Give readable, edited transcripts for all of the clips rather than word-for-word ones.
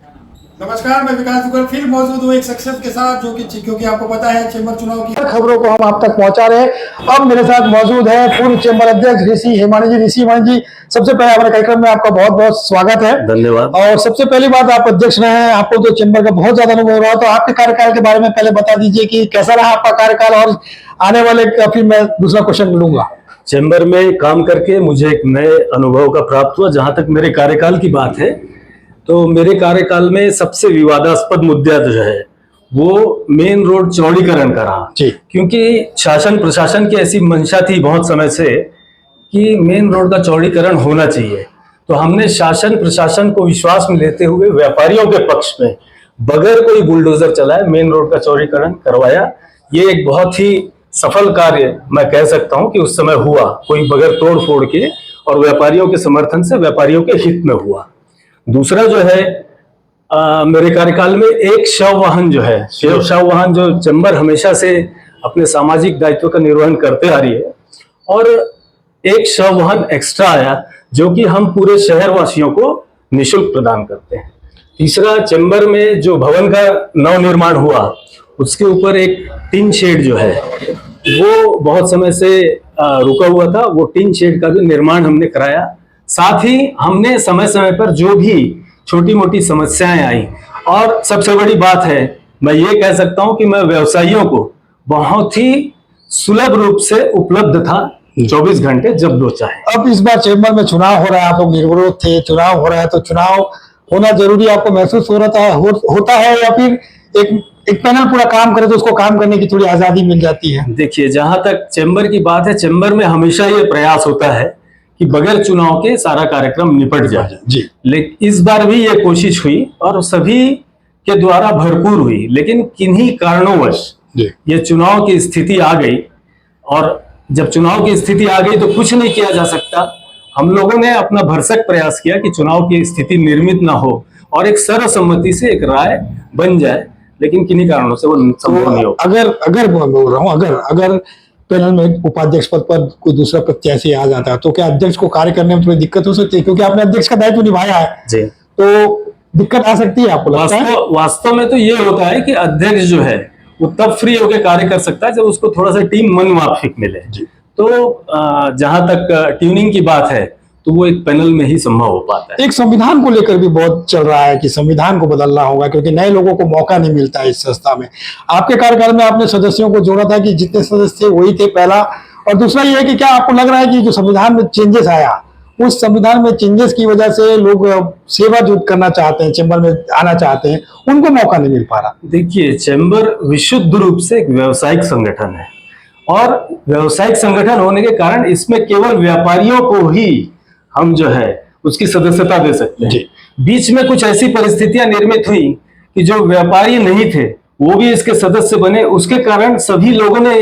नमस्कार, मैं विकास दुग्गल फिर मौजूद हूँ एक शख्सियत के साथ जो कि क्योंकि आपको पता है चैम्बर चुनाव की खबरों को हम आप तक पहुंचा रहे हैं। अब मेरे साथ मौजूद है पूर्व चैम्बर अध्यक्ष ऋषि हिमानी जी। ऋषि हिमानी जी, सबसे पहले हमारे कार्यक्रम में आपका बहुत बहुत स्वागत है। धन्यवाद। और सबसे पहली बात, आप अध्यक्ष रहे हैं, आपको तो चैम्बर का बहुत ज्यादा अनुभव रहा, तो आपके कार्यकाल के बारे में पहले बता दीजिए कि कैसा रहा आपका कार्यकाल, और आने वाले का फिर मैं दूसरा क्वेश्चन लूंगा। चैम्बर में काम करके मुझे एक नए अनुभव का प्राप्त हुआ। जहां तक मेरे कार्यकाल की बात है, तो मेरे कार्यकाल में सबसे विवादास्पद मुद्दा जो है वो मेन रोड चौड़ीकरण का रहा। क्योंकि शासन प्रशासन की ऐसी मंशा थी बहुत समय से कि मेन रोड का चौड़ीकरण होना चाहिए। तो हमने शासन प्रशासन को विश्वास में लेते हुए व्यापारियों के पक्ष में बगैर कोई बुलडोजर चलाए मेन रोड का चौड़ीकरण करवाया। ये एक बहुत ही सफल कार्य मैं कह सकता हूं कि उस समय हुआ, कोई बगैर तोड़ फोड़ के, और व्यापारियों के समर्थन से, व्यापारियों के हित में हुआ। दूसरा जो है, मेरे कार्यकाल में एक शव वाहन जो है, शव वाहन जो चैम्बर हमेशा से अपने सामाजिक दायित्व का निर्वहन करते आ रही है, और एक शव वाहन एक्स्ट्रा आया जो कि हम पूरे शहर वासियों को निःशुल्क प्रदान करते हैं। तीसरा, चैम्बर में जो भवन का नव निर्माण हुआ उसके ऊपर एक टिन शेड जो है वो बहुत समय से रुका हुआ था। वो टिन शेड का भी निर्माण हमने कराया। साथ ही हमने समय समय पर जो भी छोटी मोटी समस्याएं आई, और सबसे बड़ी बात है, मैं ये कह सकता हूं कि मैं व्यवसायियों को बहुत ही सुलभ रूप से उपलब्ध था 24 घंटे जब दो चाहे। अब इस बार चैम्बर में चुनाव हो रहा है, आप लोग निर्विरोध थे, चुनाव हो रहा है, तो चुनाव होना जरूरी आपको महसूस हो रहा था, होता है, या फिर एक पैनल पूरा काम करे तो उसको काम करने की थोड़ी आजादी मिल जाती है? देखिए, जहां तक चैम्बर की बात है, चैम्बर में हमेशा ये प्रयास होता है कि बगैर चुनाव के सारा कार्यक्रम निपट जाए जी। लेकिन इस बार भी ये कोशिश हुई और सभी के द्वारा भरपूर हुई, लेकिन किन्हीं कारणोंवश ये चुनाव की स्थिति आ गई। और जब चुनाव की स्थिति आ गई तो कुछ नहीं किया जा सकता। हम लोगों ने अपना भरसक प्रयास किया कि चुनाव की स्थिति निर्मित ना हो और एक सर्वसम्मति से एक राय बन जाए, लेकिन किन्हीं कारणों से वो संभव नहीं हो। अगर मैं बोल रहा हूँ, अगर पैनल में उपाध्यक्ष पद पर कोई दूसरा प्रत्याशी आ जाता है तो क्या अध्यक्ष को कार्य करने में थोड़ी दिक्कत हो सकती है? क्योंकि आपने अध्यक्ष का दायित्व निभाया है जी, तो दिक्कत आ सकती है आपको लगता है? वास्तव में तो ये होता है कि अध्यक्ष जो है वो तब फ्री होकर कार्य कर सकता है जब उसको थोड़ा सा टीम मन माफिक मिले। तो जहां तक ट्यूनिंग की बात है तो वो एक पैनल में ही संभव हो पाता है। एक संविधान को लेकर भी बहुत चल रहा है कि संविधान को बदलना होगा क्योंकि नए लोगों को मौका नहीं मिलता है इस संस्था में। आपके कार्यकाल में आपने सदस्यों को जोड़ा था कि जितने सदस्य थे वही थे, पहला। और दूसरा ये है कि क्या आपको लग रहा है कि जो संविधान में चेंजेस आया, उस संविधान में चेंजेस की वजह से लोग सेवा जो करना चाहते हैं, चैम्बर में आना चाहते हैं, उनको मौका नहीं मिल पा रहा? देखिए, चैम्बर विशुद्ध रूप से एक व्यावसायिक संगठन है, और व्यावसायिक संगठन होने के कारण इसमें केवल व्यापारियों को ही हम जो है उसकी सदस्यता दे सकते हैं। बीच में कुछ ऐसी परिस्थितियां निर्मित हुई कि जो व्यापारी नहीं थे वो भी इसके सदस्य बने। उसके कारण सभी लोगों ने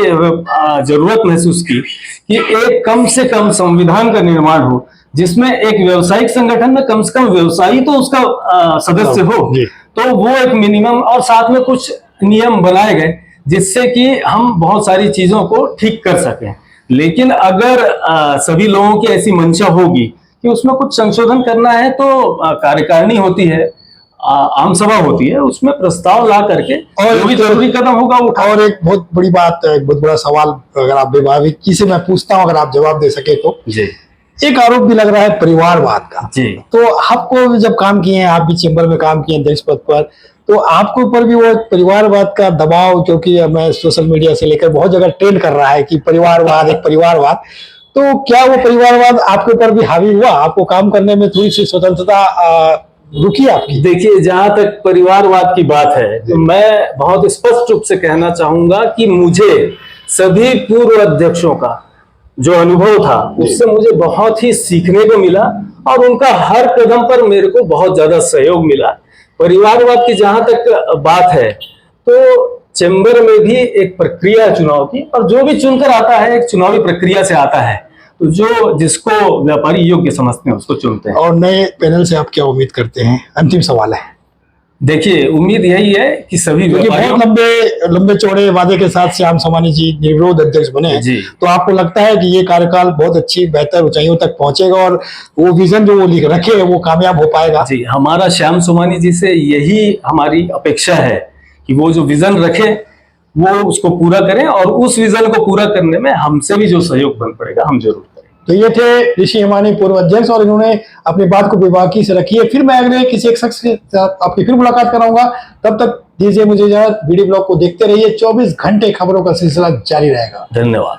जरूरत महसूस की कि एक कम से कम संविधान का निर्माण हो जिसमें एक व्यावसायिक संगठन में कम से कम व्यवसायी तो उसका सदस्य हो। तो वो एक मिनिमम, और साथ में कुछ नियम बनाए गए जिससे कि हम बहुत सारी चीजों को ठीक कर सकें। लेकिन अगर सभी लोगों की ऐसी मंशा होगी कि उसमें कुछ संशोधन करना है तो कार्यकारिणी होती है, आम सभा होती है, उसमें प्रस्ताव ला करके और जो भी जरूरी कदम होगा उठा। और एक बहुत बड़ी बात, एक बहुत बड़ा सवाल अगर आप विभागी से मैं पूछता हूँ, अगर आप जवाब दे सके तो जी। एक आरोप भी लग रहा है परिवारवाद का जी। तो आपको जब काम किए हैं, आप भी चैम्बर में काम किए अध्यक्ष पद पर, तो आपके ऊपर भी वो परिवारवाद का दबाव, क्योंकि मैं सोशल मीडिया से लेकर बहुत जगह ट्रेंड कर रहा है कि परिवारवाद, तो क्या वो परिवारवाद आपके ऊपर भी हावी हुआ? आपको काम करने में थोड़ी सी स्वतंत्रता रुकी आपकी? देखिए, जहां तक परिवारवाद की बात है तो मैं बहुत स्पष्ट रूप से कहना चाहूंगा कि मुझे सभी पूर्व अध्यक्षों का जो अनुभव था उससे मुझे बहुत ही सीखने को मिला, और उनका हर कदम पर मेरे को बहुत ज्यादा सहयोग मिला। परिवारवाद की जहां तक बात है तो चैम्बर में भी एक प्रक्रिया है चुनाव की, और जो भी चुनकर आता है एक चुनावी प्रक्रिया से आता है, तो जो जिसको व्यापारी योग्य समझते हैं उसको चुनते हैं। और नए पैनल से आप क्या उम्मीद करते हैं? अंतिम सवाल है। देखिए, उम्मीद यही है कि सभी क्योंकि व्यापारियों बहुत लंबे लंबे चौड़े वादे के साथ श्याम सोमानी जी निर्विरोध अध्यक्ष बने हैं। जी। तो आपको लगता है कि ये कार्यकाल बहुत अच्छी बेहतर ऊंचाइयों तक पहुंचेगा और वो विजन जो वो लिख रखे है वो कामयाब हो पाएगा? जी, हमारा श्याम सोमानी जी से यही हमारी अपेक्षा है कि वो जो विजन रखे वो उसको पूरा करें, और उस विजन को पूरा करने में हमसे भी जो सहयोग बन पड़ेगा हम जरूर करें। तो ये थे ऋषि हिमानी, पूर्व अध्यक्ष, और इन्होंने अपनी बात को बेबाकी से रखी है। फिर मैं अगले किसी एक शख्स के साथ आपकी फिर मुलाकात कराऊंगा। तब तक दीजिए मुझे इजाजत। वीडियो ब्लॉग को देखते रहिए, 24 घंटे खबरों का सिलसिला जारी रहेगा। धन्यवाद।